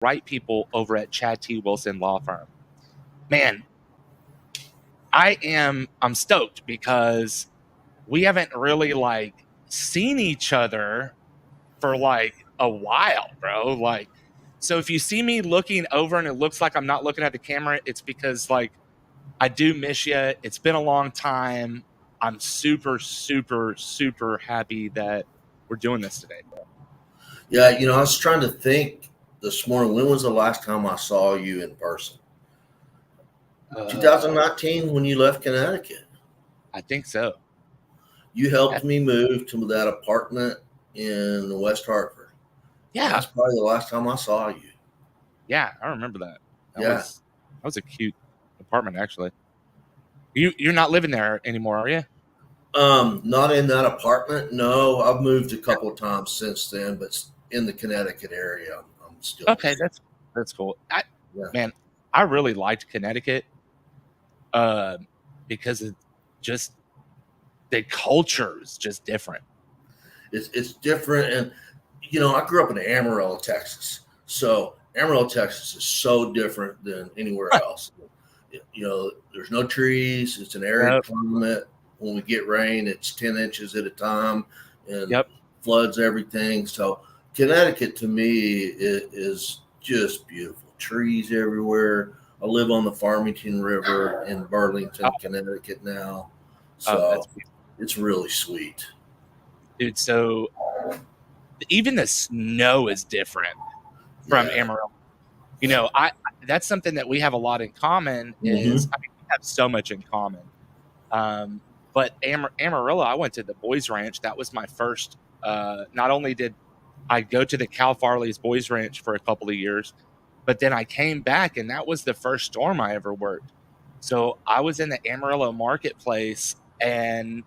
right people over at Chad T. Wilson Law Firm. Man, I'm stoked because we haven't really like seen each other for like a while, bro. Like, so if you see me looking over and it looks like I'm not looking at the camera, it's because like I do miss you. It's been a long time. I'm super, super, super happy that we're doing this today, bro. Yeah, I was trying to think this morning, when was the last time I saw you in person? 2019, when you left Connecticut. I think so. You helped me move to that apartment in West Hartford. Yeah. That's probably the last time I saw you. Yeah, I remember that. That was a cute apartment, actually. You're not living there anymore, are you? Not in that apartment. No, I've moved a couple of times since then, but in the Connecticut area, I'm still okay. That's cool. Man, I really liked Connecticut because it's just the culture is just different. It's different, and I grew up in Amarillo, Texas. So Amarillo, Texas is so different than anywhere else. There's no trees. It's an arid climate. When we get rain, it's 10 inches at a time and floods everything. So Connecticut to me is just beautiful. Trees everywhere. I live on the Farmington River in Burlington, Connecticut now. So it's really sweet. Dude, so even the snow is different from Amarillo. That's something that we have a lot in common is, we have so much in common. But Amarillo, I went to the Boys Ranch. That was my first, not only did I go to the Cal Farley's Boys Ranch for a couple of years, but then I came back and that was the first storm I ever worked. So I was in the Amarillo marketplace and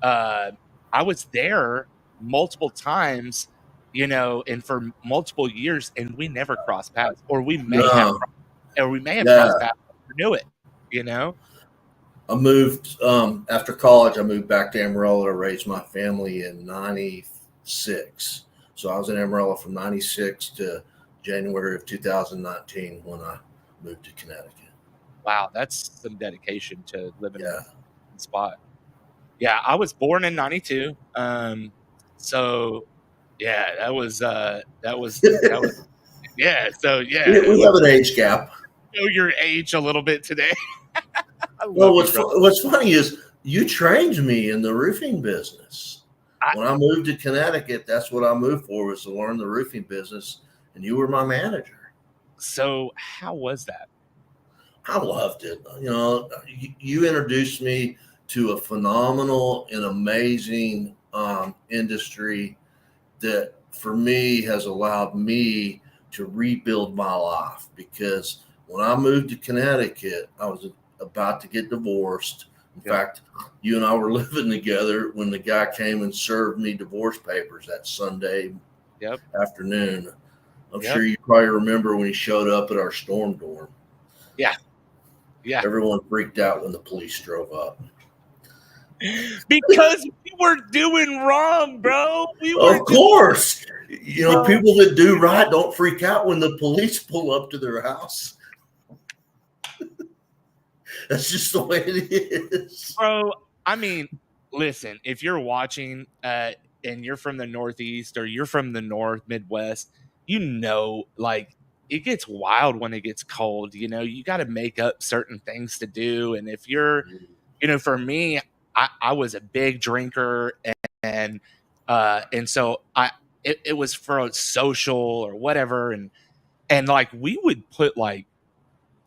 I was there multiple times, and for multiple years, and we never crossed paths, or we may have crossed paths. I knew it, I moved after college. I moved back to Amarillo to raise my family in '96. So I was in Amarillo from '96 to January of 2019 when I moved to Connecticut. Wow, that's some dedication to living in a spot. Yeah, I was born in '92. So yeah, that was yeah. So yeah, we have an age gap. Know your age a little bit today. Well, what's funny is you trained me in the roofing business. When I moved to Connecticut, that's what I moved for, was to learn the roofing business, and you were my manager. So how was that? I loved it. You introduced me to a phenomenal and amazing industry that for me has allowed me to rebuild my life, because when I moved to Connecticut, I was about to get divorced. In fact, you and I were living together when the guy came and served me divorce papers that Sunday afternoon. I'm sure you probably remember when he showed up at our storm dorm. Yeah. Yeah. Everyone freaked out when the police drove up. Because we were doing wrong, bro. Of course. People that do right don't freak out when the police pull up to their house. That's just the way it is. Bro, I mean, listen, if you're watching and you're from the Northeast or you're from the North, Midwest, like it gets wild when it gets cold. You got to make up certain things to do. And if you're, for me, I was a big drinker and so it was for a social or whatever. And like we would put like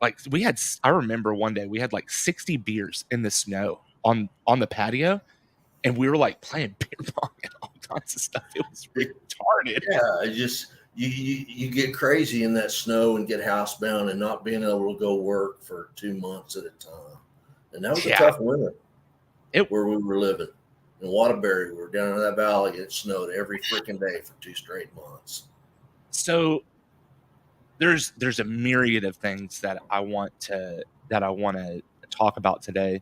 I remember one day we had like 60 beers in the snow on the patio, and we were like playing beer pong and all kinds of stuff. It was retarded. Yeah, just you get crazy in that snow and get housebound and not being able to go work for 2 months at a time. And that was a tough winter. Where we were living in Waterbury, we were down in that valley, and it snowed every freaking day for 2 straight months. So there's a myriad of things that I want to talk about today.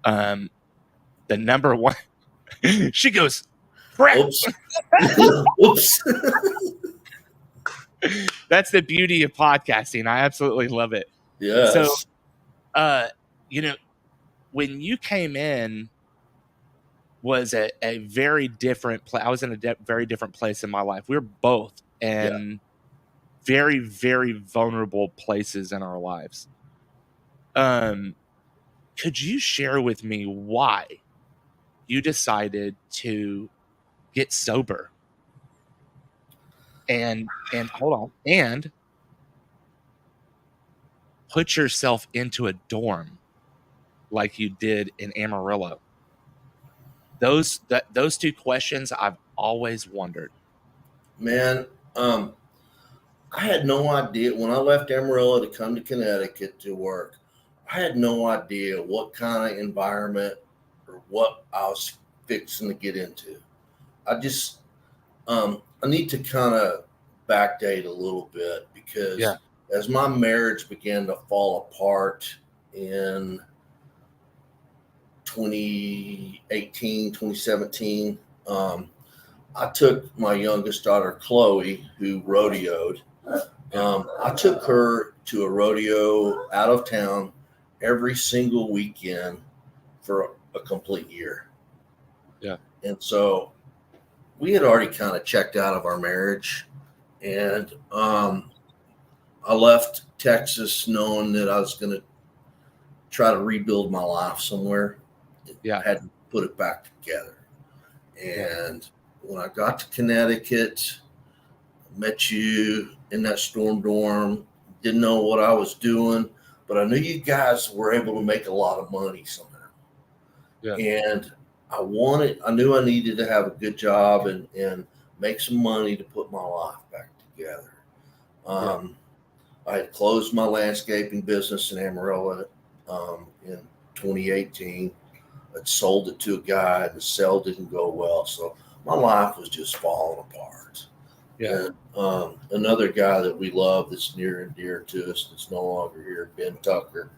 The number one, she goes, crap. Oops. Oops. That's the beauty of podcasting. I absolutely love it. So, Yes. when you came in, was a very different place. I was in a very different place in my life. We were both in very, very vulnerable places in our lives. Could you share with me why you decided to get sober and hold on, and put yourself into a dorm like you did in Amarillo? Those two questions I've always wondered. Man, I had no idea when I left Amarillo to come to Connecticut to work. I had no idea what kind of environment or what I was fixing to get into. I just, I need to kind of backdate a little bit Yeah. because as my marriage began to fall apart in 2018, 2017, I took my youngest daughter, Chloe, who rodeoed. I took her to a rodeo out of town every single weekend for a complete year. Yeah. And so we had already kind of checked out of our marriage. And I left Texas knowing that I was going to try to rebuild my life somewhere. Yeah. I had to put it back together. And when I got to Connecticut, met you in that storm dorm, didn't know what I was doing, but I knew you guys were able to make a lot of money somehow. Yeah. And I knew I needed to have a good job and make some money to put my life back together. I had closed my landscaping business in Amarillo in 2018. I'd sold it to a guy, and the sale didn't go well. So my life was just falling apart. Yeah. And another guy that we love that's near and dear to us that's no longer here, Ben Tucker.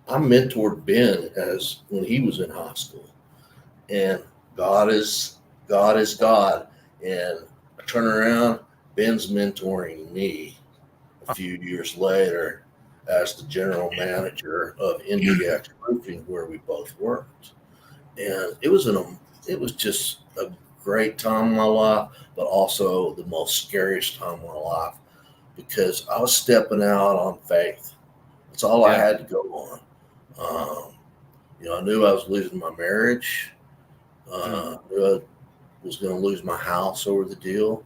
I mentored Ben as when he was in high school. And God is God. And I turn around, Ben's mentoring me a few years later as the general manager of NDX Roofing, where we both worked. And it was just a great time in my life, but also the most scariest time in my life because I was stepping out on faith. That's all I had to go on. I knew I was losing my marriage. I knew I was going to lose my house over the deal.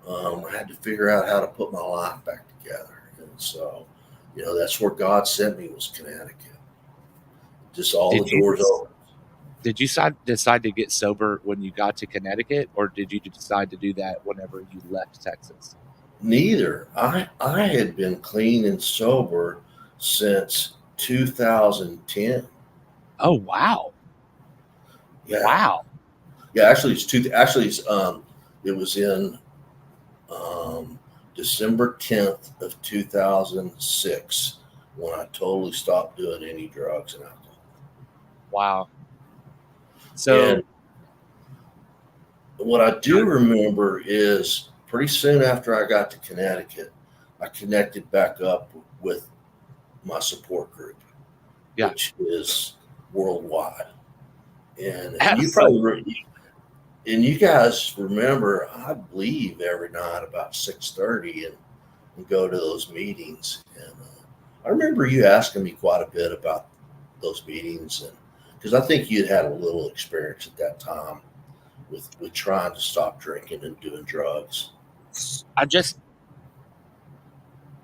I had to figure out how to put my life back together. And so, that's where God sent me, was Connecticut. Just all the doors open. Did you decide to get sober when you got to Connecticut, or did you decide to do that whenever you left Texas? Neither. I had been clean and sober since 2010. Oh, wow. Yeah. Wow. Yeah, actually it was in December 10th of 2006 when I totally stopped doing any drugs and alcohol. Wow. So, and what I do remember is pretty soon after I got to Connecticut, I connected back up with my support group, which is worldwide. And you probably, and you guys remember, I'd leave every night about 6:30 and go to those meetings. And I remember you asking me quite a bit about those meetings, and because I think you'd had a little experience at that time with trying to stop drinking and doing drugs.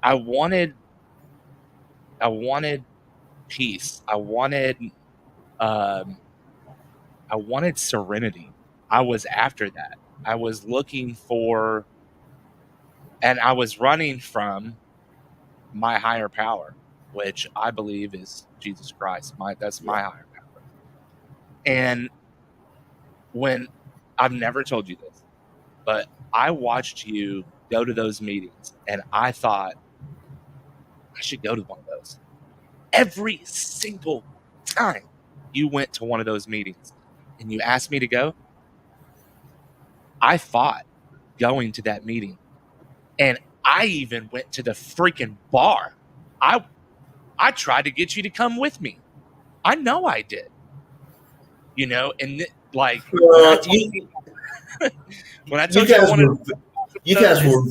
I wanted peace. I wanted serenity. I was after that. I was looking for, and I was running from my higher power, which I believe is Jesus Christ. That's my higher power. And when I've never told you this, but I watched you go to those meetings, and I thought I should go to one of those. Every single time you went to one of those meetings and you asked me to go, I fought going to that meeting And I even went to the freaking bar. I tried to get you to come with me. I know I did. You know, and like when I told you when I you told you I guys wanted were, you to, guys were,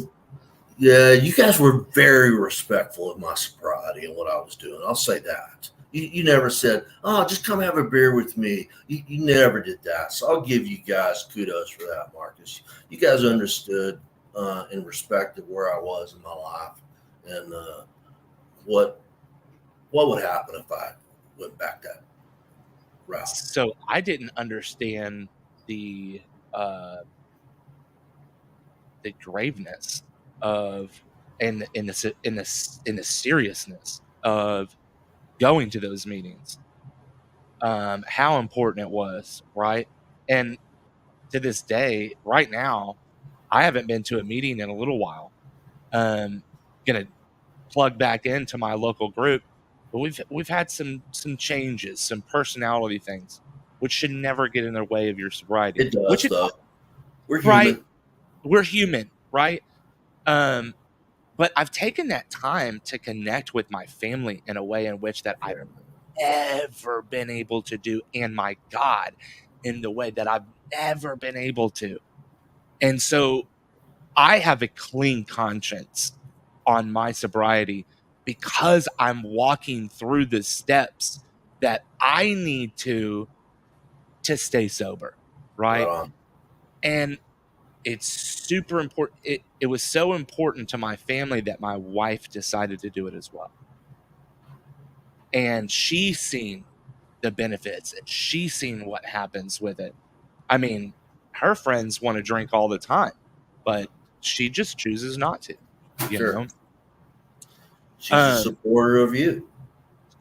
yeah, you guys were very respectful of my sobriety and what I was doing. I'll say that. You never said, "Oh, just come have a beer with me." You never did that. So I'll give you guys kudos for that, Marcus. You guys understood and respected where I was in my life and what would happen if I went back that route. so I didn't understand the uh the graveness of and the seriousness of going to those meetings, how important it was, right? And to this day, right now, I haven't been to a meeting in a little while. Gonna plug back into my local group, but we've had some changes, some personality things, which should never get in the way of your sobriety. It does, Which is though. We're right. human. We're human, right? Um, but I've taken that time to connect with my family in a way in which that I've ever been able to do, and my God, in the way that I've never been able to. And so I have a clean conscience on my sobriety because I'm walking through the steps that I need to stay sober, Right right? on. And it's super important. It was so important to my family that my wife decided to do it as well. And she's seen the benefits and she's seen what happens with it. I mean, her friends want to drink all the time, but she just chooses not to, you Sure. know? She's a supporter of you.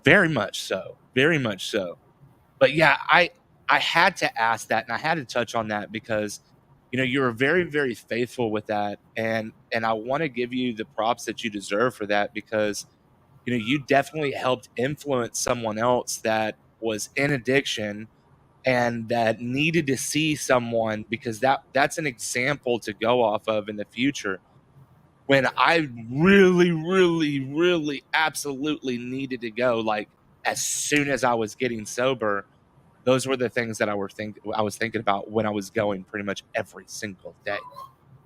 Very much so. Very much so. But yeah, I had to ask that and I had to touch on that because you were very, very faithful with that. And I want to give you the props that you deserve for that because you definitely helped influence someone else that was in addiction and that needed to see someone because that's an example to go off of in the future when I really, really, really absolutely needed to go, like as soon as I was getting sober. Those were the things that I was thinking about when I was going pretty much every single day.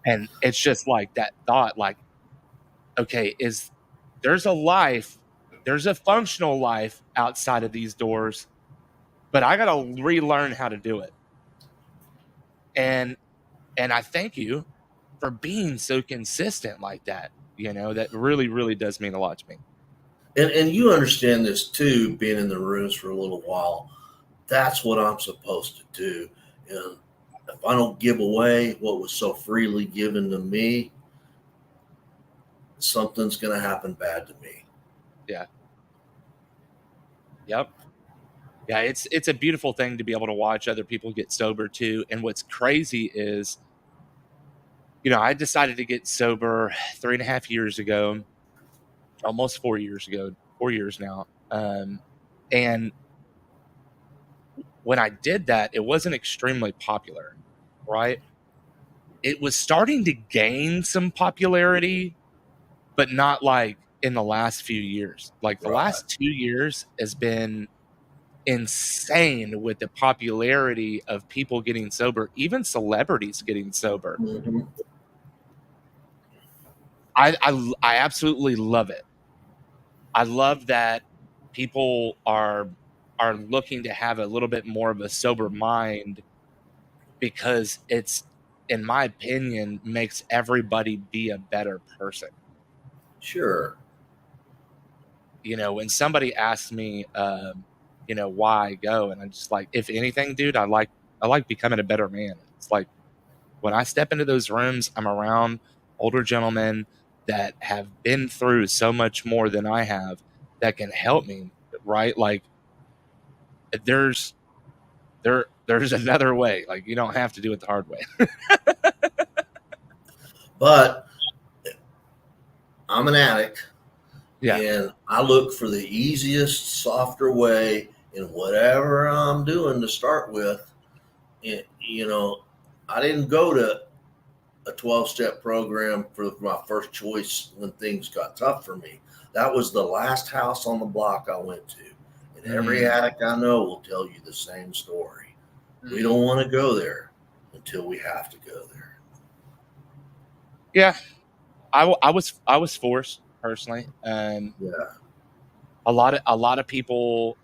And it's just like that thought, like, okay, there's a life, there's a functional life outside of these doors, but I gotta relearn how to do it. And and I thank you for being so consistent like that. That really, really does mean a lot to me. And you understand this too, being in the rooms for a little while. That's what I'm supposed to do. And if I don't give away what was so freely given to me, something's going to happen bad to me. Yeah. Yep. Yeah, it's a beautiful thing to be able to watch other people get sober too. And what's crazy is, I decided to get sober 3.5 years ago, almost 4 years ago, 4 years now. And when I did that, it wasn't extremely popular, right? It was starting to gain some popularity, but not like in the last few years. Like the Right. last 2 years has been insane with the popularity of people getting sober, even celebrities getting sober. Mm-hmm. I absolutely love it. I love that people are looking to have a little bit more of a sober mind because it's, in my opinion, makes everybody be a better person. Sure. When somebody asks me, why I go, and I'm just like, if anything, dude, I like becoming a better man. It's like when I step into those rooms, I'm around older gentlemen that have been through so much more than I have that can help me, right? Like there's there's another way. Like you don't have to do it the hard way. But I'm an addict Yeah. and I look for the easiest, softer way in whatever I'm doing to start with. And, I didn't go to a 12-step program for my first choice when things got tough for me. That was the last house on the block I went to. And every addict I know will tell you the same story. We don't want to go there until we have to go there. Yeah. I was forced personally. Yeah. A lot of people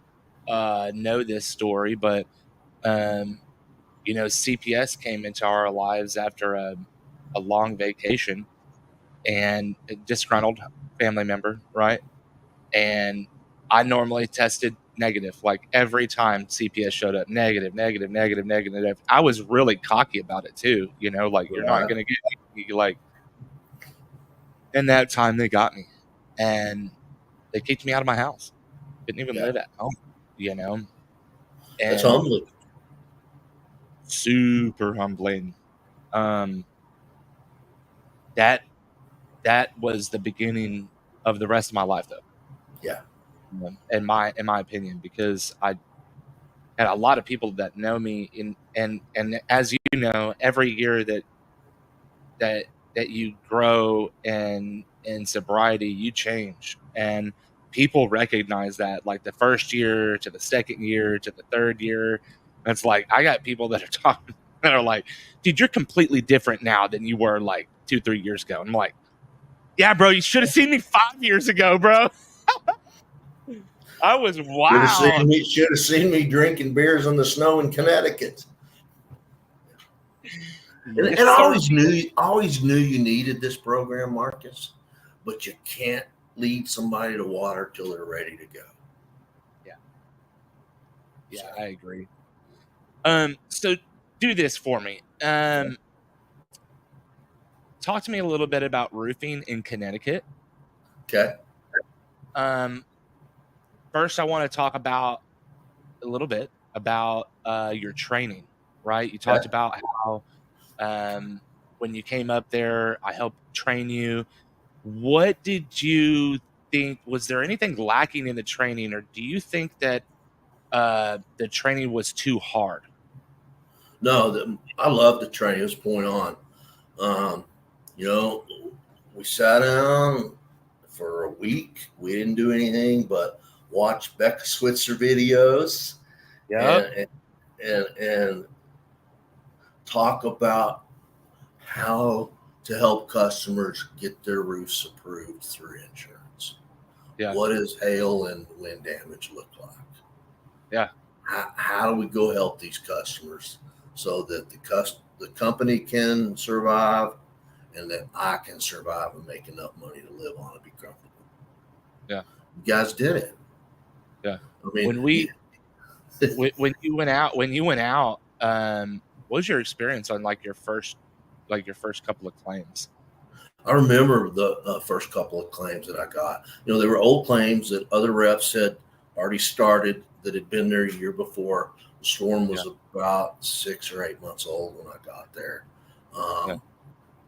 know this story, but CPS came into our lives after a long vacation, and a disgruntled family member, right? And I normally tested negative, like every time CPS showed up, negative, negative, negative, negative. I was really cocky about it too, like you're not going to get me, like. And that time they got me, and they kicked me out of my house. Didn't even live at home, And that's humbling. Super humbling. That was the beginning of the rest of my life, though. Yeah. In my opinion, because I had a lot of people that know me, and as you know, every year that you grow in sobriety, you change, and people recognize that. Like the first year to the second year to the third year, it's like I got people that are talking that are like, "Dude, you're completely different now than you were like 2-3 years ago." And I'm like, "Yeah, bro, you should have seen me 5 years ago, bro." I was wild. Should have seen me drinking beers in the snow in Connecticut. And I always knew you needed this program, Marcus, but you can't lead somebody to water till they're ready to go. Yeah, I agree. So do this for me. Talk to me a little bit about roofing in Connecticut. Okay. First, I want to talk about a little bit about your training, right? You talked about how when you came up there, I helped train you. What did you think? Was there anything lacking in the training, or do you think that the training was too hard? No, I love the training. It was point on. We sat down for a week. We didn't do anything but watch Becca Switzer videos. Yeah. And talk about how to help customers get their roofs approved through insurance. Yeah. What does hail and wind damage look like? Yeah. How do we go help these customers so that the company can survive and that I can survive and make enough money to live on and be comfortable? Yeah. You guys did it. Yeah. I mean, when you went out, what was your experience on your first couple of claims? I remember the first couple of claims that I got. They were old claims that other reps had already started that had been there a year before. The storm was about 6 or 8 months old when I got there.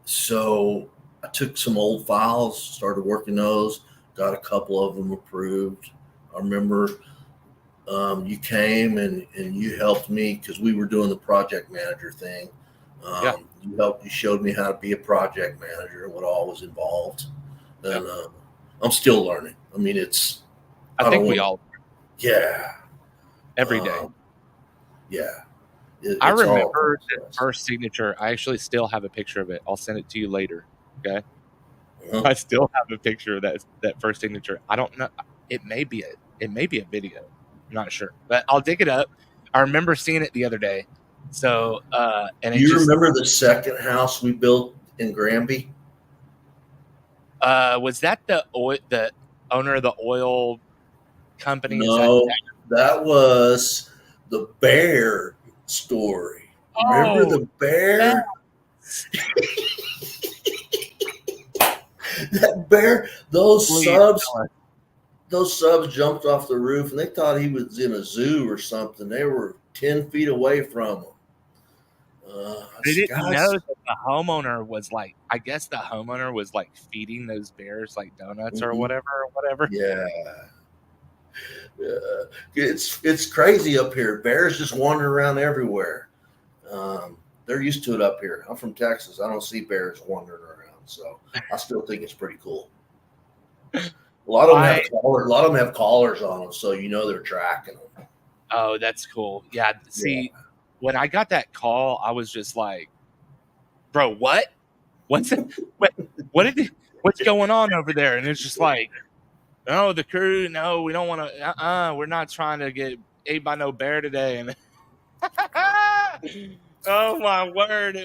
So I took some old files, started working those, got a couple of them approved. I remember you came and you helped me because we were doing the project manager thing. You showed me how to be a project manager and what all was involved. And I'm still learning. I mean, I think we all. Yeah. Every day. Yeah. I remember the first signature. I actually still have a picture of it. I'll send it to you later. Okay. I still have a picture of that first signature. I don't know. It may be a video. I'm not sure, but I'll dig it up. I remember seeing it the other day. So, and do you remember the second house we built in Granby? Was that the owner of the oil company? No, that was the bear story. Remember the bear? That bear, those subs jumped off the roof and they thought he was in a zoo or something. They were 10 feet away from him. They didn't know that the homeowner was I guess the homeowner was feeding those bears donuts or whatever. Yeah. It's crazy up here. Bears just wandering around everywhere. they're used to it up here. I'm from Texas. I don't see bears wandering around, so I still think it's pretty cool. A lot of them have collars on them, so you know they're tracking them. Oh, that's cool. Yeah. See, when I got that call, I was just like, bro, what? What's what's going on over there? And it's just like, no, the crew, no, we don't want to. We're not trying to get ate by no bear today. And oh my word,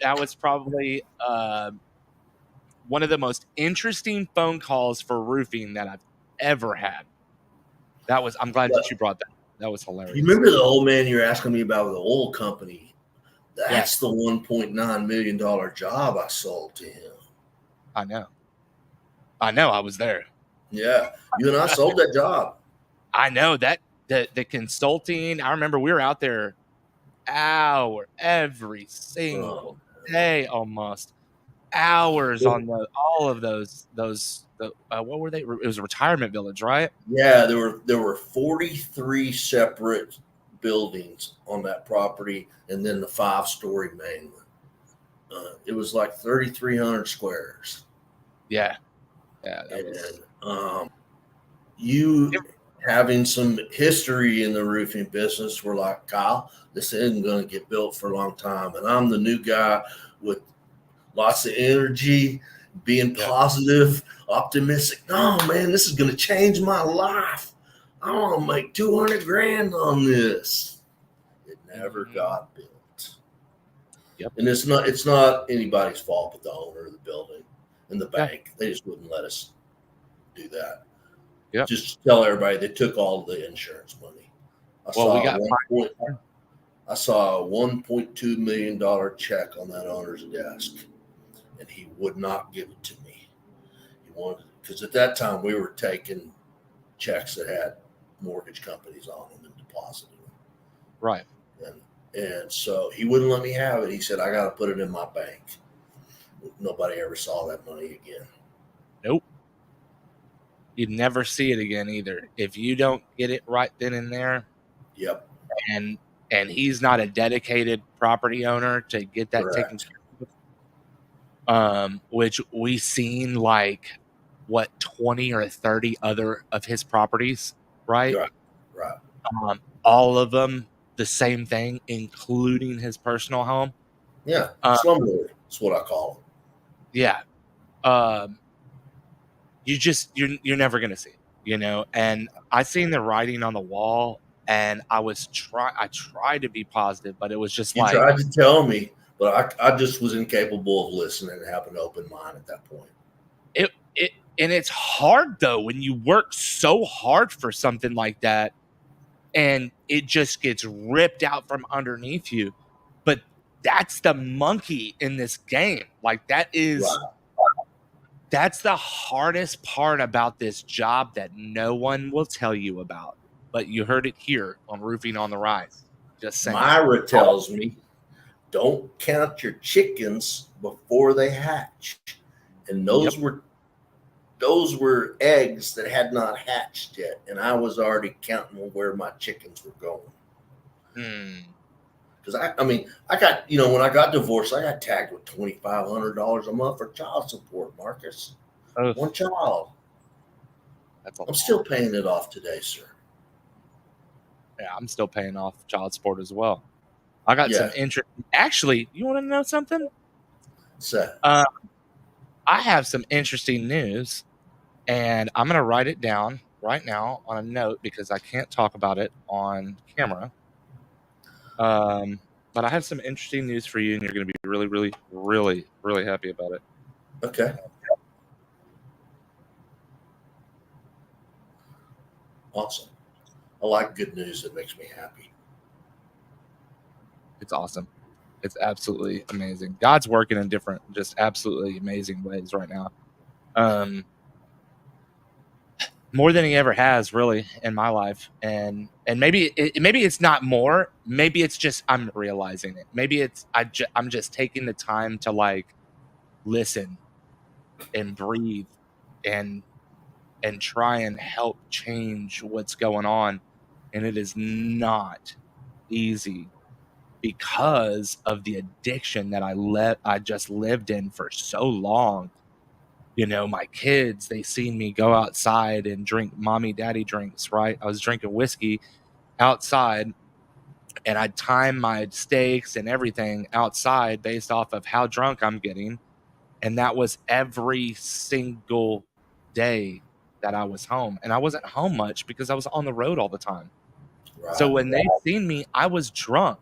that was probably one of the most interesting phone calls for roofing that I've ever had. I'm glad that you brought that. That was hilarious. You remember the old man you're asking me about with the oil company? That's the $1.9 million job I sold to him. I know. I was there. Yeah, you and I sold that job. I know that the consulting. I remember we were out there every single day, almost hours on all of those. What were they? It was a retirement village, right? Yeah, there were 43 separate buildings on that property, and then the 5-story main one. It was like 3,300 squares. Yeah. And you having some history in the roofing business were like, Kyle, this isn't going to get built for a long time. And I'm the new guy with lots of energy, being positive, optimistic. No, man, this is going to change my life. I want to make 200 grand on this. It never got built. Yep. And it's not anybody's fault but the owner of the building and the bank. They just wouldn't let us do that. Yep. Just tell everybody they took all the insurance money. I saw a $1.2 million check on that owner's desk, and he would not give it to me. He wanted, because at that time we were taking checks that had mortgage companies on them and depositing them. Right. And so he wouldn't let me have it. He said, I got to put it in my bank. Nobody ever saw that money again. Nope. You'd never see it again either. If you don't get it right then and there. Yep. And he's not a dedicated property owner to get that taken care of. Which we seen like 20 or 30 other of his properties, right? Right. All of them the same thing, including his personal home. Yeah. Slumlord. That's what I call it. Yeah. You're never gonna see it, and I seen the writing on the wall, and I tried to be positive, but it was just you tried to tell me, but I just was incapable of listening and having an open mind at that point. And it's hard though when you work so hard for something like that and it just gets ripped out from underneath you. But that's the monkey in this game. Like that's the hardest part about this job that no one will tell you about. But you heard it here on Roofing on the Rise. Just saying. Myra tells me, don't count your chickens before they hatch. And those were eggs that had not hatched yet. And I was already counting where my chickens were going. Because I got, when I got divorced, I got tagged with $2,500 a month for child support, Marcus. One child. I'm still paying it off today, sir. Yeah, I'm still paying off child support as well. I got some interest. Actually, you want to know something? I have some interesting news, and I'm going to write it down right now on a note because I can't talk about it on camera. But I have some interesting news for you, and you're going to be really, really, really, really happy about it. Okay. Awesome. I like good news that makes me happy. It's awesome. It's absolutely amazing. God's working in different, just absolutely amazing ways right now. More than he ever has, really, in my life. And maybe it's not more. Maybe it's just I'm realizing it. Maybe it's I'm just taking the time to listen and breathe and try and help change what's going on. And it is not easy because of the addiction that I just lived in for so long. You know, my kids, they seen me go outside and drink mommy daddy drinks, right? I was drinking whiskey outside, and I'd time my steaks and everything outside based off of how drunk I'm getting. And that was every single day that I was home. And I wasn't home much because I was on the road all the time. So Right. when they seen me, I was drunk.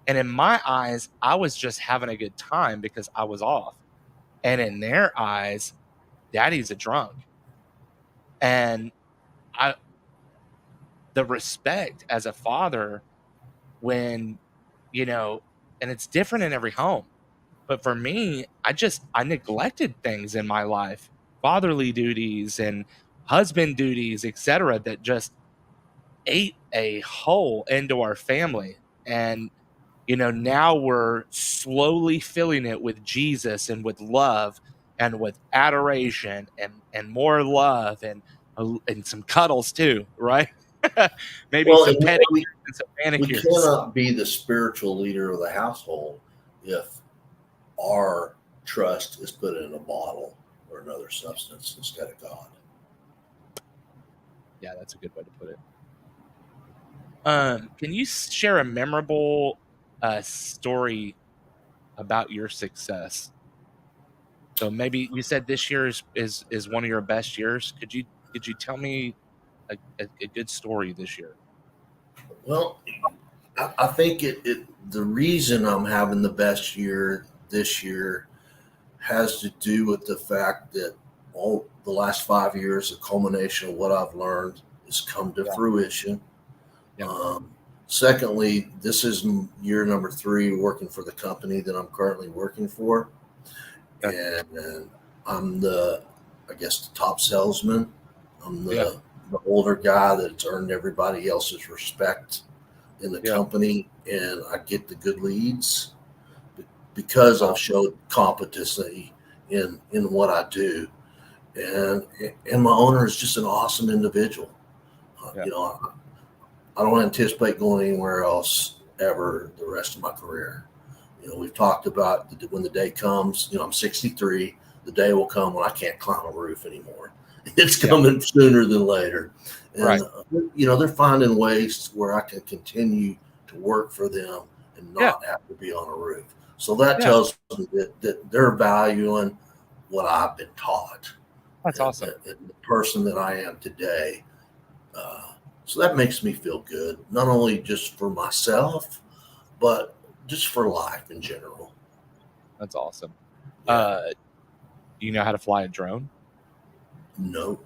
And in my eyes, I was just having a good time because I was off. And in their eyes, daddy's a drunk. And I the respect as a father when, you know, and it's different in every home. But for me, I neglected things in my life, fatherly duties and husband duties, etc., that just ate a hole into our family. And you know, now we're slowly filling it with Jesus and with love and with adoration and more love and some cuddles too, right? Maybe Well, some and pedicures and some we manicures. cannot be the spiritual leader of the household if our trust is put in a bottle or another substance instead of God. Yeah, that's a good way to put it. Can you share a memorable story about your success? So maybe you said this year is one of your best years. Could you tell me a good story this year? Well, I think the reason I'm having the best year this year has to do with the fact that all the last 5 years, the culmination of what I've learned has come to fruition. Yeah. Secondly, this is year number 3 working for the company that I'm currently working for. Okay. And I'm I guess, the top salesman. I'm Yeah. the older guy that's earned everybody else's respect in the Yeah. company, and I get the good leads because I've showed competency in what I do. And my owner is just an awesome individual. Yeah. You know, I don't anticipate going anywhere else ever the rest of my career. You know, we've talked about when the day comes. You know, I'm 63. The day will come when I can't climb a roof anymore. It's coming sooner than later. And Right. you know, they're finding ways where I can continue to work for them and not have to be on a roof. So that Yeah. tells me that they're valuing what I've been taught That's awesome. and the person that I am today. So that makes me feel good, not only just for myself, but just for life in general. That's awesome. Yeah. Do you know how to fly a drone? No.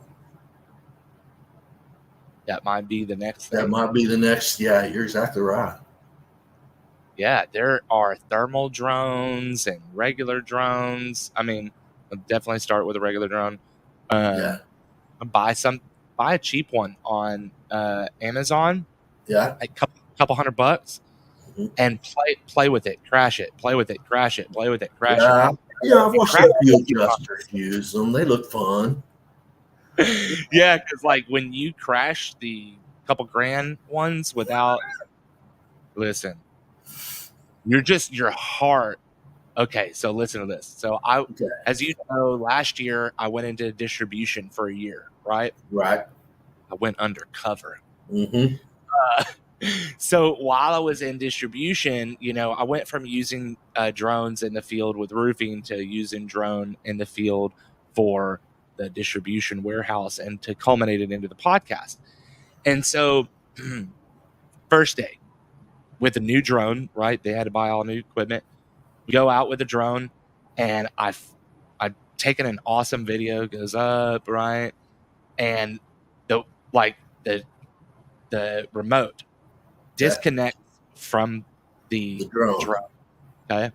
That might be the next That thing. might be the next. Yeah, you're exactly right. Yeah, there are thermal drones and regular drones. I mean, I'll definitely start with a regular drone. Yeah. Buy a cheap one on Amazon, Yeah. like couple $100, Mhm. and play with it, crash it, play with it, crash it, play with it, crash it. Yeah. Yeah. I've And watched crash a few it. adjusters use them. They look fun. Yeah, because like when you crash the couple grand ones without, listen, your heart. Okay, so listen to this. So Okay. as you know, last year I went into distribution for a year, right? Right. I went undercover. Mm-hmm. Uh, so while I was in distribution, you know, I went from using drones in the field with roofing to using drone in the field for the distribution warehouse and to culminate it into the podcast. And so, first day with a new drone, right? They had to buy all new equipment. We go out with a drone, and I've taken an awesome video. Goes up, right, and the like the remote Okay. disconnects from The the drone. drone. Okay,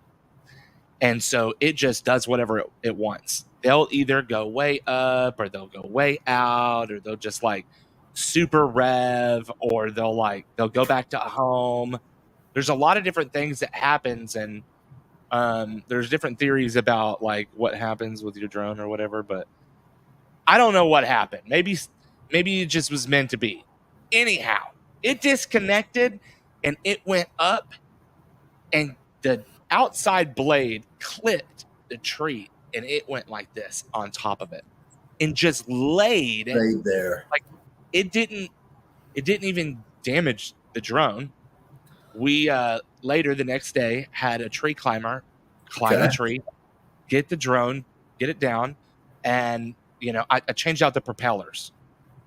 and so it just does whatever it wants. They'll either go way up, or they'll go way out, or they'll just like super rev, or they'll go back to home. There's a lot of different things that happens, and there's different theories about like what happens with your drone or whatever, but I don't know what happened. Maybe it just was meant to be. Anyhow, it disconnected and it went up and the outside blade clipped the tree, and it went like this on top of it, and just laid there. like it didn't even damage the drone. We later the next day had a tree climber climb the tree, get the drone, get it down, and I changed out the propellers.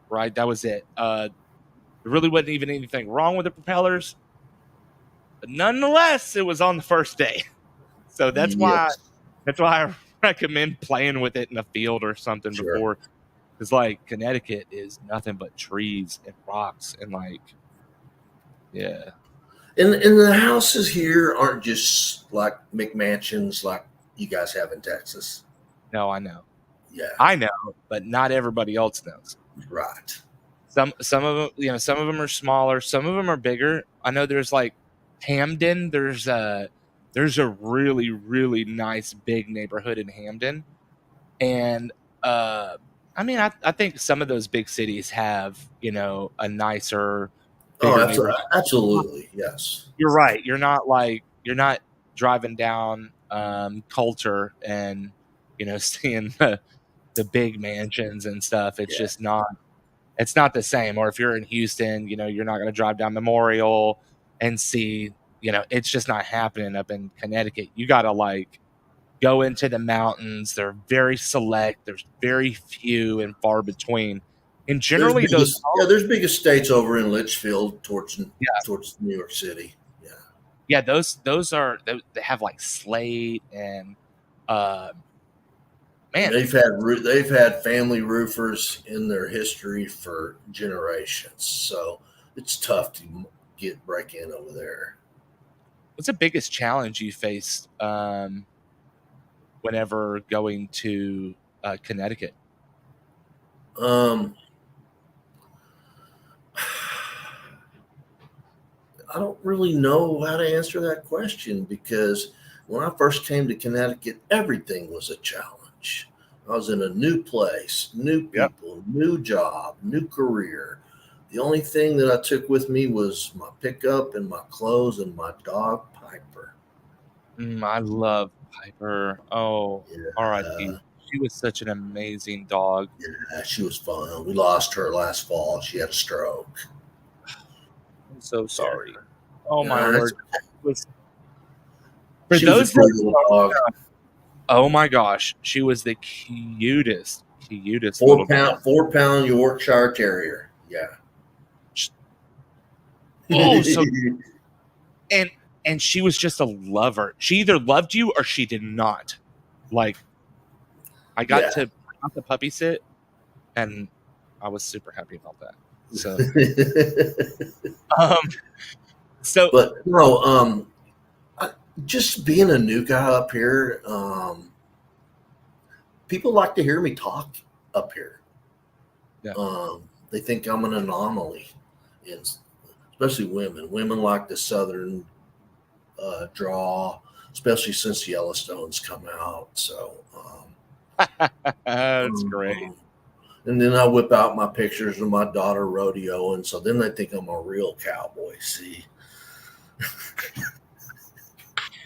Right, that was it. There really wasn't even anything wrong with the propellers, but nonetheless, it was on the first day. So that's why I recommend playing with it in the field or something before, because like Connecticut is nothing but trees and rocks and like, yeah. And the houses here aren't just like McMansions like you guys have in Texas. No, I know. Yeah, I know, but not everybody else knows. Right. Some of them, some of them are smaller, some of them are bigger. I know there's like Hamden. There's a really, really nice big neighborhood in Hamden, and I mean, I think some of those big cities have a nicer, bigger neighborhood. Absolutely, yes. You're right. You're not driving down Coulter and seeing the big mansions and stuff. It's just not. It's not the same. Or if you're in Houston, you're not going to drive down Memorial and see. It's just not happening up in Connecticut. You got to like go into the mountains. They're very select. There's very few and far between. And generally, there's big estates over in Litchfield towards New York City. Yeah, those they have like slate and man, they've had family roofers in their history for generations, so it's tough to break in over there. What's the biggest challenge you faced whenever going to Connecticut? I don't really know how to answer that question, because when I first came to Connecticut, everything was a challenge. I was in a new place, new people, new job, new career. The only thing that I took with me was my pickup and my clothes and my dog, Piper. I love Piper. Oh, R.I.P. She was such an amazing dog. Yeah, she was fun. We lost her last fall. She had a stroke. I'm so sorry. Oh my word! For those dog. Oh my gosh, she was the cutest 4-pound Yorkshire Terrier. Yeah. Oh, so and she was just a lover. She either loved you or she did not. Like, I got to puppy sit, and I was super happy about that. So, but no, just being a new guy up here, people like to hear me talk up here. Yeah. They think I'm an anomaly, and especially women. Women like the Southern draw, especially since Yellowstone's come out. So that's great. And then I whip out my pictures of my daughter rodeoing, so then they think I'm a real cowboy. See.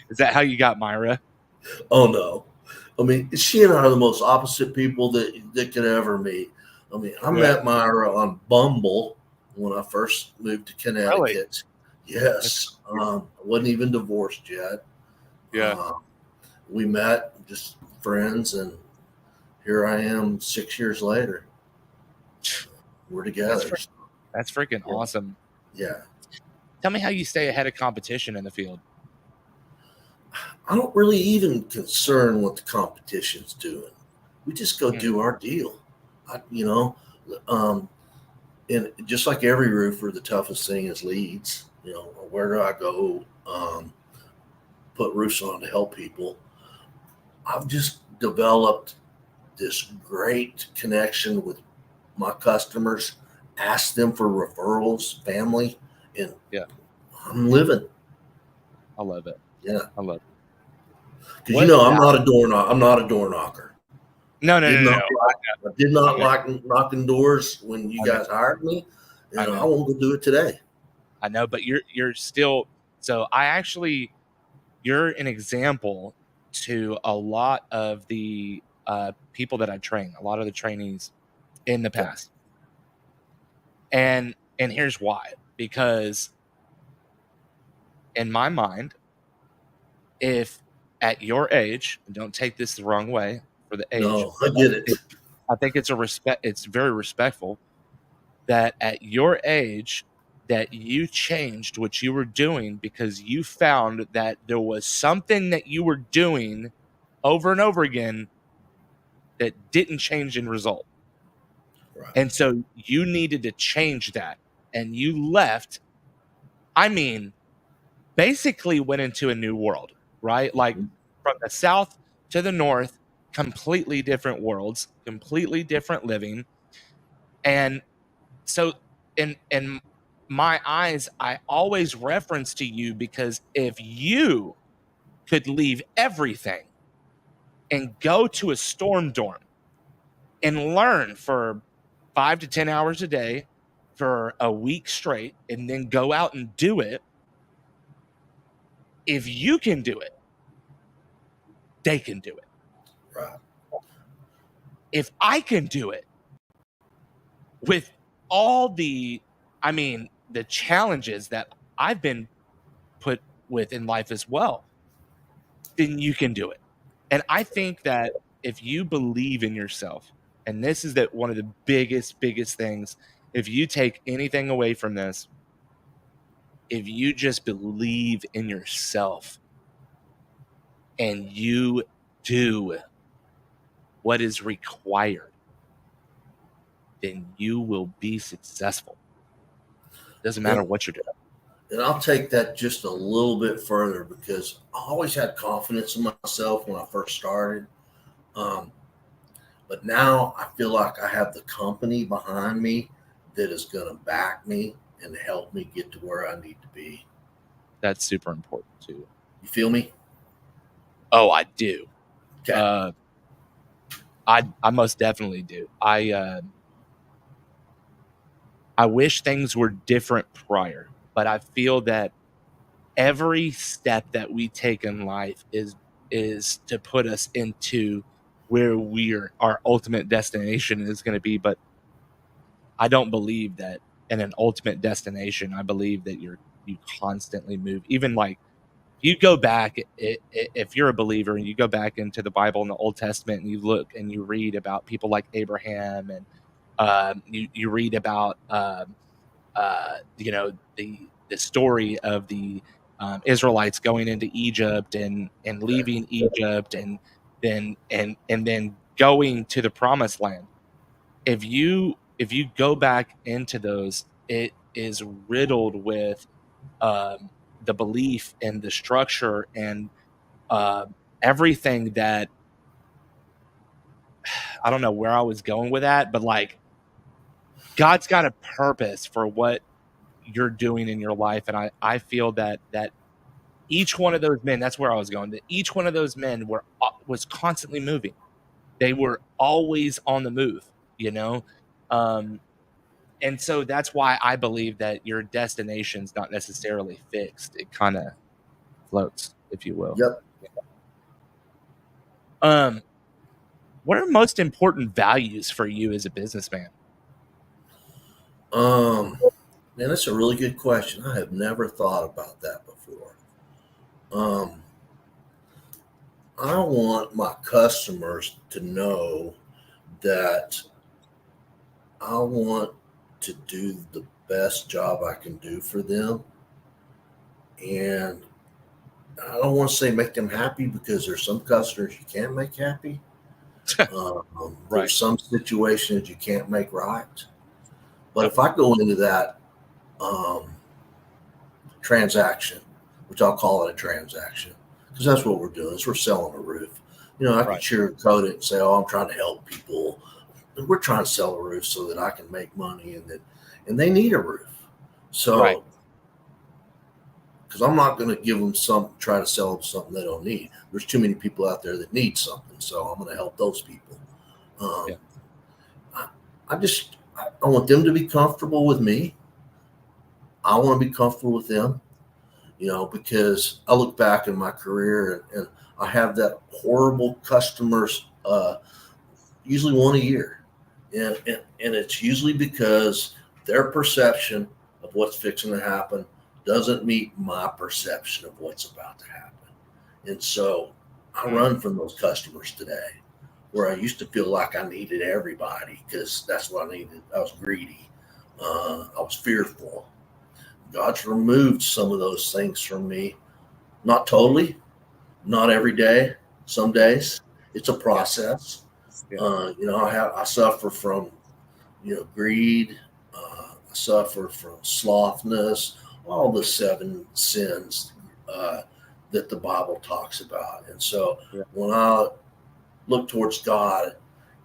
Is that how you got Myra? Oh no. I mean, she and I are the most opposite people that could ever meet. I mean, I met Myra on Bumble when I first moved to Connecticut. Really? Yes. I wasn't even divorced yet. Yeah. We met, just friends, and here I am 6 years later. We're together. That's freaking awesome. Yeah. Tell me how you stay ahead of competition in the field. I don't really even concern what the competition's doing. We just go do our deal. And just like every roofer, the toughest thing is leads. Where do I go put roofs on to help people? I've just developed this great connection with my customers, ask them for referrals, family, and I'm living. I love it. Yeah, I love it. Because I'm not a door knocker. I'm not a door knocker. No. I did not like knocking doors when you guys hired me, and I won't go do it today. I know, but you're still. So I actually you're an example to a lot of the people that I train, a lot of the trainees in the past. And here's why. Because in my mind, if at your age, and don't take this the wrong way for the age, No, I get it. I think it's very respectful that at your age that you changed what you were doing because you found that there was something that you were doing over and over again that didn't change in result. Right. And so you needed to change that. And you left, I mean, basically went into a new world, right? Like from the south to the north, completely different worlds, completely different living. And so in my eyes, I always reference to you because if you could leave everything and go to a storm dorm and learn for 5 to 10 hours a day for a week straight and then go out and do it, if you can do it, they can do it. Right. If I can do it with all the challenges that I've been put with in life as well, then you can do it. And I think that if you believe in yourself, and this is that one of the biggest things, if you take anything away from this, if you just believe in yourself and you do what is required, then you will be successful. Doesn't matter what you're doing. And I'll take that just a little bit further because I always had confidence in myself when I first started. But now I feel like I have the company behind me that is going to back me and help me get to where I need to be. That's super important too. You feel me? Oh, I do. Okay. I most definitely do. I wish things were different prior, but I feel that every step that we take in life is to put us into where our ultimate destination is going to be. But I don't believe that in an ultimate destination. I believe that you constantly move. Even like you go back, if you're a believer and you go back into the Bible in the Old Testament and you look and you read about people like Abraham and you read about the story of the Israelites going into Egypt and leaving Egypt and then going to the promised land. If you go back into those, it is riddled with the belief and the structure and uh, everything that I don't know where I was going with that, but like God's got a purpose for what you're doing in your life. And I feel that each one of those men, that's where I was going, that each one of those men was constantly moving. They were always on the move, you know? And so that's why I believe that your destination's not necessarily fixed. It kind of floats, if you will. Yep. What are most important values for you as a businessman? Man, that's a really good question. I have never thought about that before. I want my customers to know that I want to do the best job I can do for them. And I don't want to say make them happy because there's some customers you can't make happy. Right. There's some situations you can't make right. But if I go into that transaction, which I'll call it a transaction, because that's what we're doing, is we're selling a roof. You know, I can sugarcoat it and say, "Oh, I'm trying to help people." We're trying to sell a roof so that I can make money, and they need a roof. So, because I'm not going to give them try to sell them something they don't need. There's too many people out there that need something, so I'm going to help those people. I want them to be comfortable with me. I want to be comfortable with them. because I look back in my career and I have that horrible customers, usually one a year. And it's usually because their perception of what's fixing to happen doesn't meet my perception of what's about to happen. And so I run from those customers today, where I used to feel like I needed everybody because that's what I needed. I was greedy. I was fearful. God's removed some of those things from me. Not totally, not every day. Some days it's a process. Yeah. I suffer from, greed. I suffer from slothness, all the 7 sins that the Bible talks about. And so when I look towards God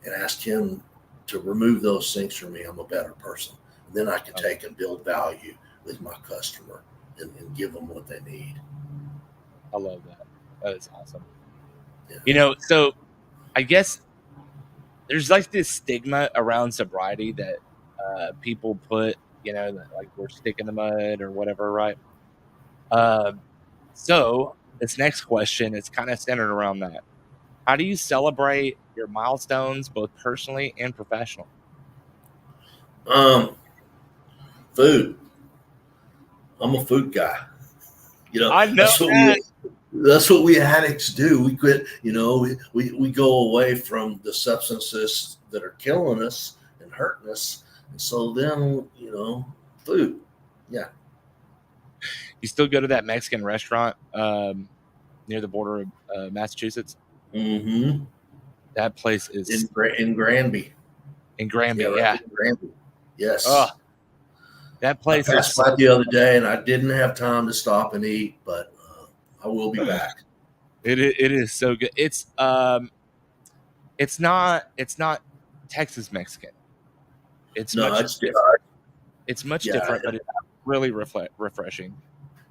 and ask Him to remove those things from me, I'm a better person. And then I can take and build value with my customer and give them what they need. I love that. That is awesome. Yeah. So I guess there's like this stigma around sobriety that people put, that like we're stick in the mud or whatever, right? So this next question is kind of centered around that. How do you celebrate your milestones, both personally and professionally? Food. I'm a food guy. I know that's what we addicts do. We quit, we go away from the substances that are killing us and hurting us. And so then, food. Yeah. You still go to that Mexican restaurant near the border of Massachusetts? Mm-hmm. That place is in Granby. In Granby, yeah. In Granby. Yes. Oh, that place I passed by the other day, and I didn't have time to stop and eat, but I will be back. It is so good. It's not Texas Mexican. It's much different. It's much different, but it's really refreshing.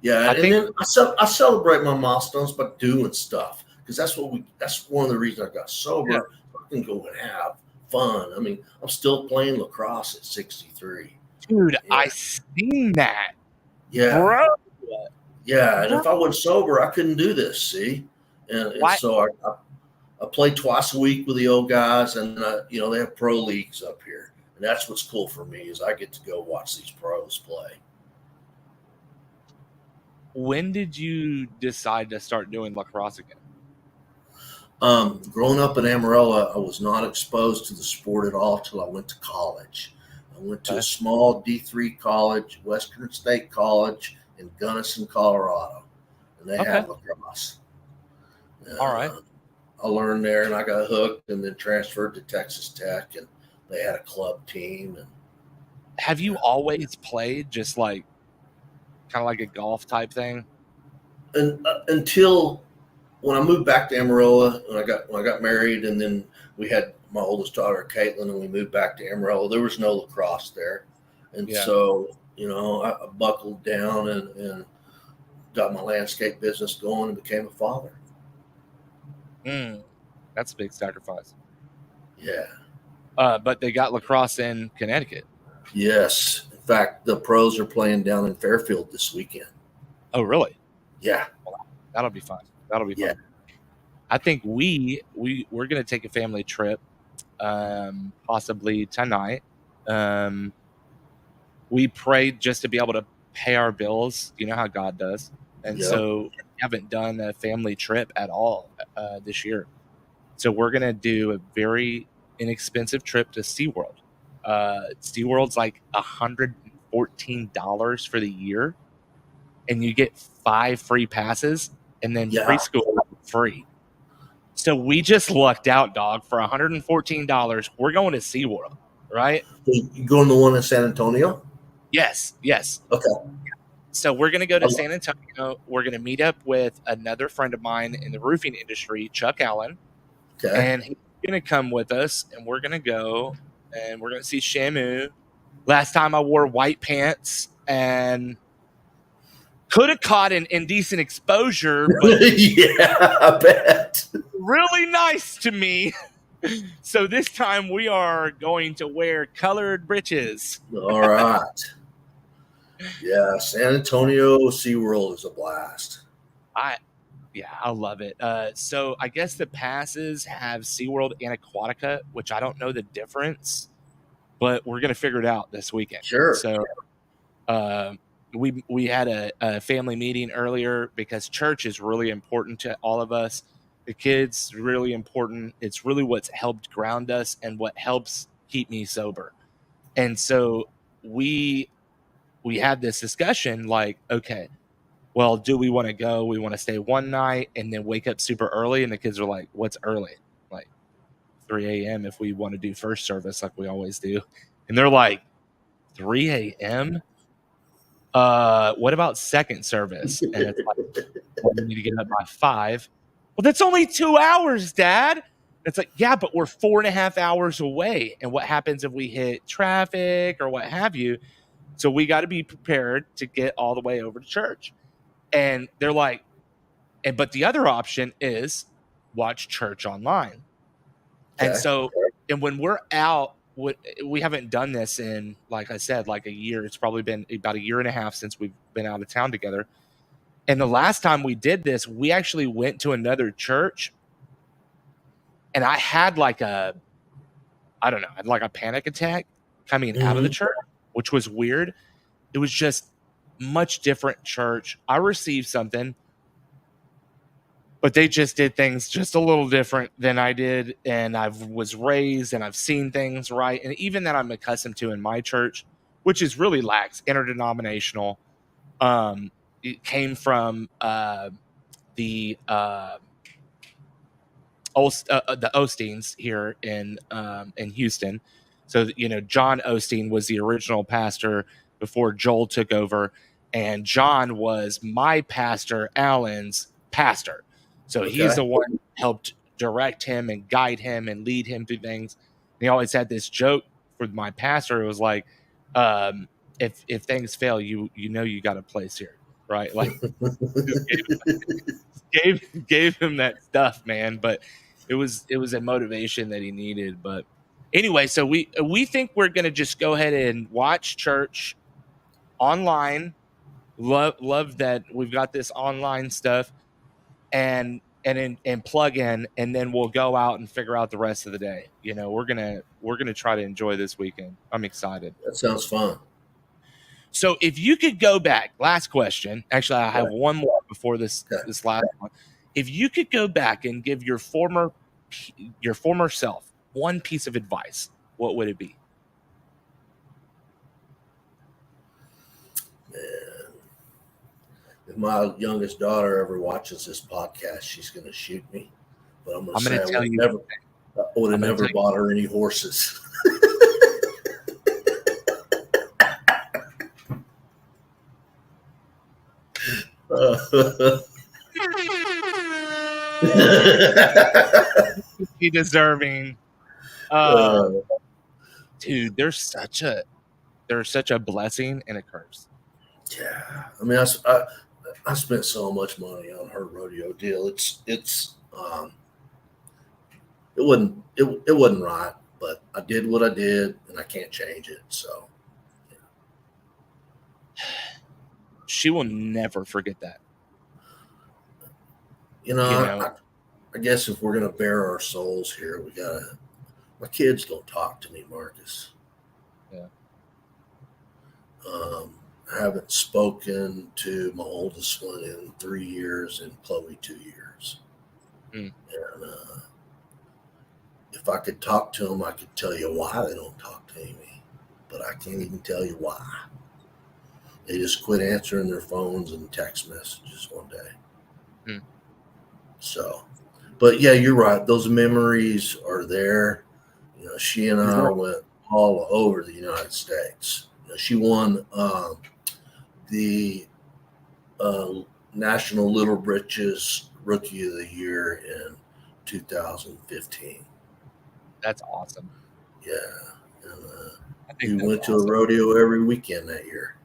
Yeah, then I celebrate my milestones by doing stuff, because that's one of the reasons I got sober. Yeah. I can go and have fun. I mean, I'm still playing lacrosse at 63. Dude, yeah. I seen that. Yeah. Bro. Yeah, and if I wasn't sober, I couldn't do this, see? And so I play twice a week with the old guys, and they have pro leagues up here. And that's what's cool for me, is I get to go watch these pros play. When did you decide to start doing lacrosse again? Growing up in Amarillo, I was not exposed to the sport at all till I went to college. I went to a small D3 college, Western State College in Gunnison, Colorado, and they had lacrosse. All right. I learned there, and I got hooked, and then transferred to Texas Tech, and they had a club team. And have you always played just like kind of like a golf type thing? And until when I moved back to Amarillo, when I got married, and then we had my oldest daughter, Caitlin, and we moved back to Amarillo, there was no lacrosse there. And so, I buckled down and got my landscape business going and became a father. That's a big sacrifice. Yeah. But they got lacrosse in Connecticut. Yes. In fact, the pros are playing down in Fairfield this weekend. Oh, really? Yeah. Well, that'll be fun. Fun. I think we're going to take a family trip, possibly tonight. We prayed just to be able to pay our bills. You know how God does. And so we haven't done a family trip at all this year. So we're going to do a very inexpensive trip to SeaWorld. SeaWorld's like $114 for the year, and you get 5 free passes, and then preschool free. So we just lucked out, dog. For $114, we're going to SeaWorld, right? You going to the one in San Antonio? Yes. Okay. So we're going to go to San Antonio. We're going to meet up with another friend of mine in the roofing industry, Chuck Allen. Okay. And he's going to come with us, and we're going to go, and we're going to see Shamu. Last time I wore white pants and could have caught an indecent exposure, but yeah, I bet. Really nice to me. So this time we are going to wear colored breeches. All right. Yeah, San Antonio SeaWorld is a blast. I love it. So I guess the passes have SeaWorld and Aquatica, which I don't know the difference, but we're gonna figure it out this weekend. Sure. So uh, we had a family meeting earlier because church is really important to all of us. The kids really important. It's really what's helped ground us and what helps keep me sober. And so we we had this discussion like, okay, well, do we want to go? We want to stay one night and then wake up super early. And the kids are like, what's early? Like 3 a.m. if we want to do first service like we always do. And they're like, 3 a.m.? What about second service? And it's like, well, we need to get up by 5. Well, that's only 2 hours, Dad. It's like, yeah, but we're 4.5 hours away. And what happens if we hit traffic or what have you? So we got to be prepared to get all the way over to church. And they're like, but the other option is watch church online. And Okay. so, and when we're out, we haven't done this in, like I said, like a year. It's probably been about a year and a half since we've been out of town together. And the last time we did this, we actually went to another church, and I had like I don't know, I had like a panic attack coming out of the church, which was weird. It was just much different church. I received something, but they just did things just a little different than I did. And I was raised and I've seen things right. And even that I'm accustomed to in my church, which is really lax, interdenominational. It came from the the Osteens here in Houston. So John Osteen was the original pastor before Joel took over, and John was my pastor, Alan's pastor. So he's the one who helped direct him and guide him and lead him through things. And he always had this joke for my pastor. It was like, if things fail, you got a place here, right? Like gave him that stuff, man. But it was a motivation that he needed. But anyway, so we think we're gonna just go ahead and watch church online. Love that we've got this online stuff and plug in, and then we'll go out and figure out the rest of the day. We're gonna try to enjoy this weekend. I'm excited. That sounds fun. So if you could go back, last question. Actually, I have one more before this last one. If you could go back and give your former self one piece of advice, what would it be? Man, if my youngest daughter ever watches this podcast, she's going to shoot me. But I'm going to say I would have never bought her any horses. Be deserving. Dude, there's such a blessing and a curse. Yeah, I mean, I spent so much money on her rodeo deal. It wasn't right, but I did what I did, and I can't change it. So, yeah. She will never forget that. I guess if we're gonna bare our souls here, we gotta. My kids don't talk to me, Marcus. Yeah. I haven't spoken to my oldest one in 3 years and Chloe 2 years. And if I could talk to them, I could tell you why they don't talk to me, but I can't even tell you why. They just quit answering their phones and text messages one day. So, but yeah, you're right. Those memories are there. She and I went all over the United States. She won the National Little Britches Rookie of the Year in 2015. That's awesome. Yeah. And, we went to a rodeo every weekend that year.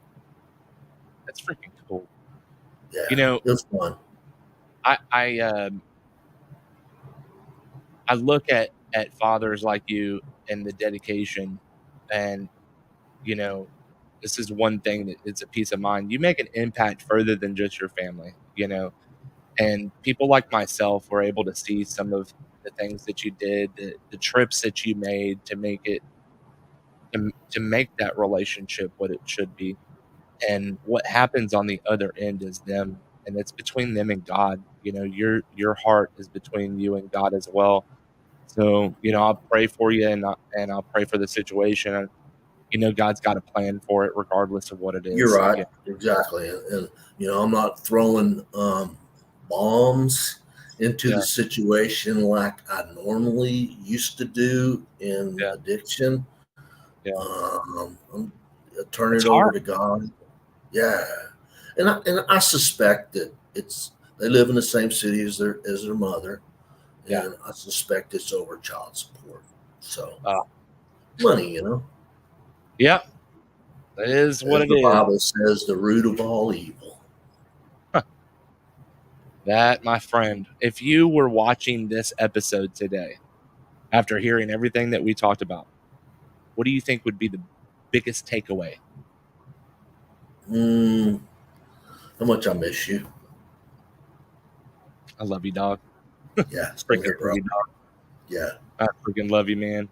That's freaking cool. Yeah. It was fun. I look at fathers like you and the dedication, and this is one thing that it's a peace of mind. You make an impact further than just your family, and people like myself were able to see some of the things that you did, the trips that you made to make it to make that relationship what it should be. And what happens on the other end is them, and it's between them and God. Your heart is between you and God as well. So, I'll pray for you, and I'll pray for the situation. And God's got a plan for it, regardless of what it You're is. right, exactly. And I'm not throwing bombs into Yeah, the situation like I normally used to do in yeah, addiction. yeah. I'm turn It's it over hard. to God. Yeah, and I suspect that they live in the same city as their mother, Yeah. and I suspect it's over child support. So Uh, money. yeah, that is what As it the is. Bible says, the root of all evil. Huh. That, my friend, if you were watching this episode today, after hearing everything that we talked about, what do you think would be the biggest takeaway? Mm, how much I miss you. I love you, dog. Yeah, same Freaking here, love bro. you, dog. Yeah. I freaking love you, man.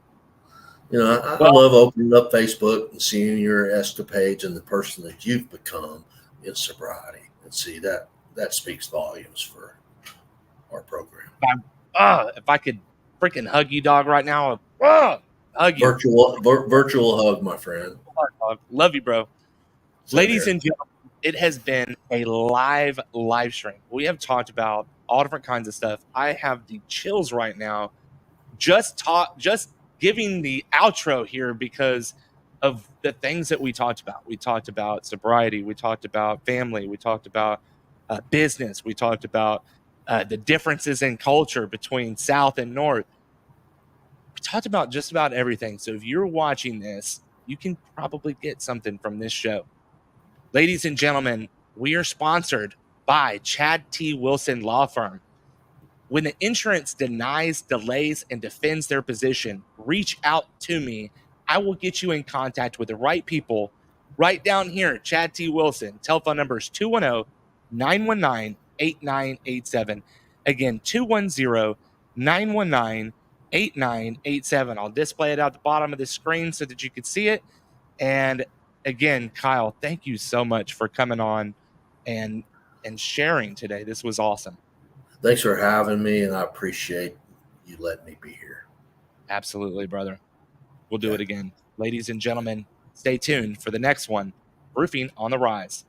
I Well, love opening up Facebook and seeing your escapades and the person that you've become in sobriety. And see that speaks volumes for our program. if I could freaking hug you, dog, right now, hug you. Virtual hug, my friend. Love you, bro. Same Ladies here. and gentlemen, it has been a live stream. We have talked about all different kinds of stuff. I have the chills right now just giving the outro here because of the things that we talked about. We talked about sobriety, we talked about family, we talked about business, we talked about the differences in culture between South and North. We talked about just about everything. So if you're watching this, you can probably get something from this show. Ladies and gentlemen, we are sponsored by Chad T. Wilson Law Firm. When the insurance denies, delays, and defends their position, reach out to me. I will get you in contact with the right people right down here. Chad T. Wilson. Telephone number is 210-919-8987. Again, 210-919-8987. I'll display it out the bottom of the screen so that you can see it. And again, Kyle, thank you so much for coming on and sharing today. This was awesome. Thanks for having me, and I appreciate you letting me be here. Absolutely, brother. We'll do it again. Ladies and gentlemen, stay tuned for the next one, Roofing on the Rise.